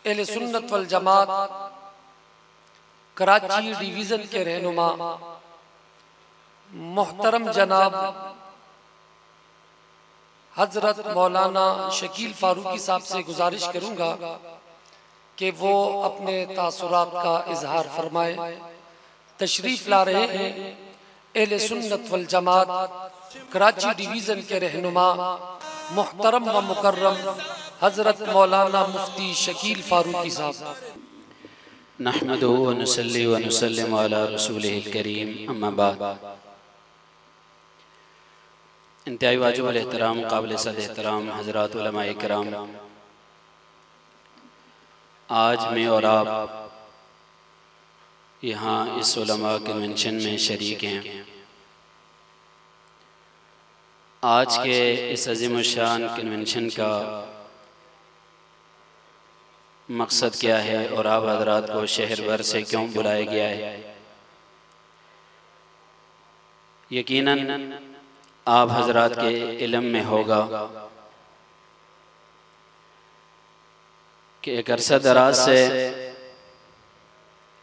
अहले सुन्नत वल जमात कराची डिवीज़न के रहनुमा मोहतरम जनाब हजरत मौलाना शकील फारूकी साहब से गुजारिश करूँगा कि वो अपने तासुरात का इजहार फरमाए। तशरीफ़ ला रहे हैं अहले सुन्नत वल जमात कराची डिवीज़न के रहनुमा मोहतरम व मुकर्रम हजरत मौलाना मुफ्ती शकील फारूकी साहब। नहमदुहु व नुसल्ली व नुसल्लिमु अला रसूलिहिल करीम, अम्मा बाद। इंतहाई वाजिब अल एहतराम काबिल सद एहतराम हज़रात उलमा इकराम, आज मैं और आप यहाँ इस उलमा कन्वेंशन में शरीक हैं। आज के इस अज़ीम शान कन्वेंशन का मकसद क्या है और आप हज़रात को शहर भर से क्यों बुलाया गया है। यकीनन आप हज़रात के इल्म में होगा कि एक अरसा दराज से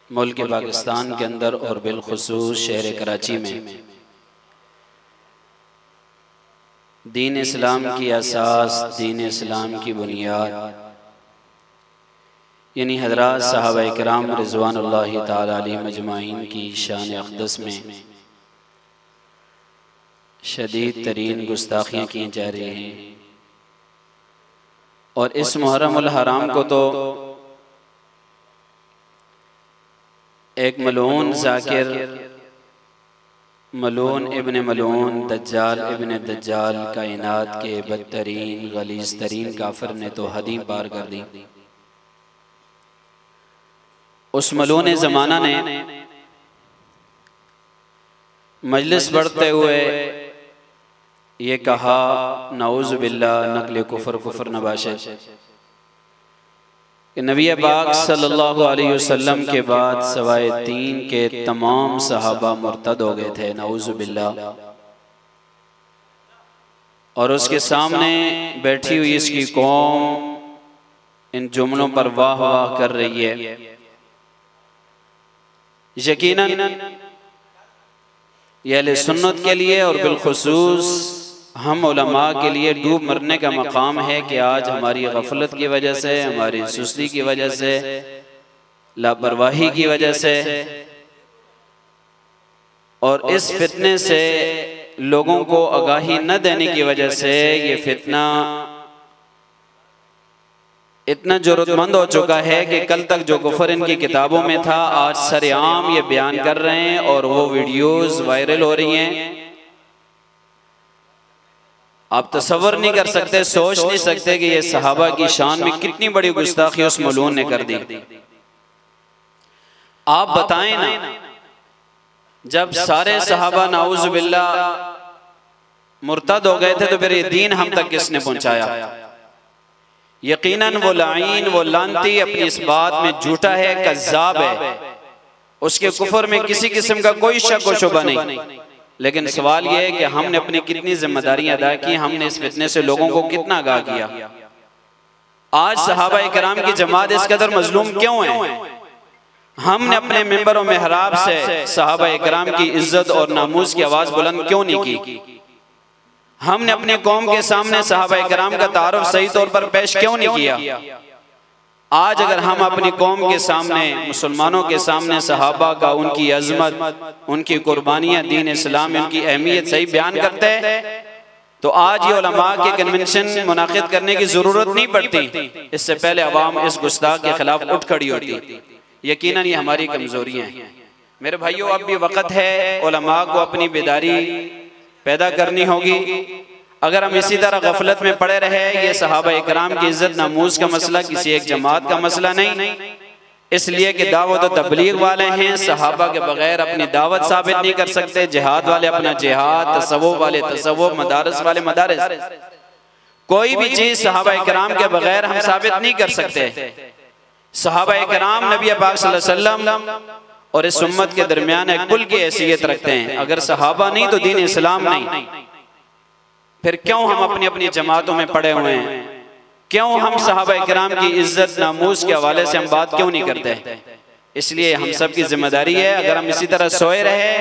मुल्क पाकिस्तान के अंदर और बिलखुसूस शहर कराची में दीन इस्लाम की असास, दीन इस्लाम की बुनियाद, यानी हज़रात सहाबा इकराम रिज़वानुल्लाहि ताला अलैहिम अजमाइन की शान अक़दस में शदीद तरीन गुस्ताखियाँ की जा रही हैं। और इस मुहर्रम उल हराम को तो एक मलून ज़ाकिर, मलून इब्न मलून, दज्जाल इब्न दज्जाल, कायनात के बदतरीन गलीज़ तरीन काफिर ने तो हद ही पार कर दी। उस मलून ज़माना ने मजलिस बढ़ते हुए ये कहा, नऊज़ु बिल्लाह नक़्ल कुफ़र कुफ़र नबाशत, कि नबी पाक सल्लल्लाहु अलैहि वसल्लम के बाद सवाए तीन के तमाम सहाबा मुर्तद हो गए थे, नऊज़ु बिल्लाह। और उसके सामने बैठी हुई इसकी कौम इन जुमलों पर वाह वाह कर रही है। यकीनन ये अहले सुन्नत के लिए और बिलखुसूस हम उलमा के लिए डूब मरने का मकाम है कि आज हमारी गफलत की वजह से, हमारी सुस्ती की वजह से, लापरवाही की वजह से और इस फितने से लोगों को आगाही न देने की वजह से ये फितना इतना जरूरतमंद हो चुका है कि कल तक जो कुफर इनकी किताबों में था आज सरेआम ये बयान कर रहे हैं और वो वीडियोस वायरल हो रही हैं। आप तसव्वुर नहीं कर सकते, सोच नहीं सकते कि ये सहाबा की शान में कितनी बड़ी गुस्ताखी उस मलून ने कर दी। आप बताएं ना, जब सारे सहाबा नाउज़ु बिल्लाह मुर्तद हो गए थे तो फिर ये दीन हम तक किसने पहुंचाया। यकीनन वो लाइन, वो लानती अपनी इस बात में झूठा है, कज़्ज़ाब है, उसके कुफर में किसी किस्म का कोई शक व शुबा नहीं। लेकिन सवाल यह है कि हमने अपनी कितनी जिम्मेदारियां अदा की, हमने इस फितने से लोगों को कितना आगाह किया। आज सहाबा इकराम की जमात इस कदर मजलूम क्यों है? हमने अपने मिंबर और मेहराब से सहाबा इकराम की इज्जत और नामूस की आवाज बुलंद क्यों नहीं की? हमने अपने कौम के सामने सहाबा इकराम का तारुफ सही तौर पर पेश क्यों नहीं किया? आज अगर हम अपनी कौम के सामने, मुसलमानों के सामने सहाबा का, उनकी अजमत, उनकी कुर्बानियाँ, दीन इस्लाम, उनकी अहमियत सही बयान करते हैं तो आज ये उलमा के कन्वेंशन मुनाकिद करने की जरूरत नहीं पड़ती। इससे पहले अवाम इस गुस्ताख के खिलाफ उठ खड़ी होती। यकीनन ये हमारी कमजोरियाँ हैं। मेरे भाइयों, अब भी वक्त है, उलमा को अपनी बेदारी पैदा करनी होगी। अगर हम इसी तरह गफलत में पड़े रहे, ये सहाबा इकराम की इज्जत नामूस का मसला किसी एक जमात का मसला नहीं, इसलिए कि दावत और तबलीग वाले हैं, सहाबा के बगैर अपनी दावत साबित नहीं कर सकते। जिहाद वाले अपना जिहाद, तसव्वुफ वाले तसव्वुफ, मदारस वाले मदारस, कोई भी चीज सहाबा इकराम के बगैर हम साबित नहीं कर सकते। सहाबा इकराम नबी पाक सल्लल्लाहु अलैहि वसल्लम और इस उम्मत के दरमियान एक पुल की हैसियत रखते हैं। अगर सहाबा नहीं तो दीन इस्लाम नहीं। फिर क्यों हम अपनी अपनी जमातों में पड़े हुए हैं? क्यों हम सहाबा इकराम की इज्जत नामूस के हवाले से हम बात क्यों नहीं करते? इसलिए हम सब की जिम्मेदारी है, अगर हम इसी तरह सोए रहे,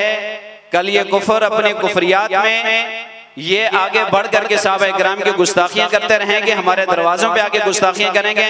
कल ये कुफर अपने कुफरियात में ये आगे बढ़ करके सहाबा इकराम की गुस्ताखियां करते रहेंगे, हमारे दरवाजों पे आके गुस्ताखियां करेंगे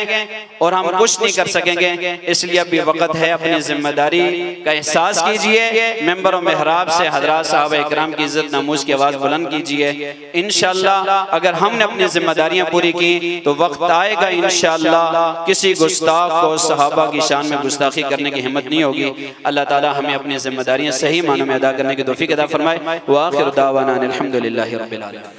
और हम कुछ नहीं कर सकेंगे। इसलिए अभी वक्त है, अपनी जिम्मेदारी का एहसास कीजिए, मेंबर और मेहराब से हजरात सहाबा इकराम की इज्जत नामूस की आवाज़ बुलंद कीजिए। इंशाअल्लाह अगर हमने अपनी जिम्मेदारियां पूरी की तो वक्त आएगा इंशाअल्लाह किसी गुस्ताख को सहाबा की शान में गुस्ताखी करने की हिम्मत नहीं होगी। अल्लाह ताला हमें अपनी जिम्मेदारियां सही मानों में अदा करने की तौफीक अता फरमाए। व आखिर दावाना अनिल हम्दुलिल्लाहि रब्बिल आलमीन।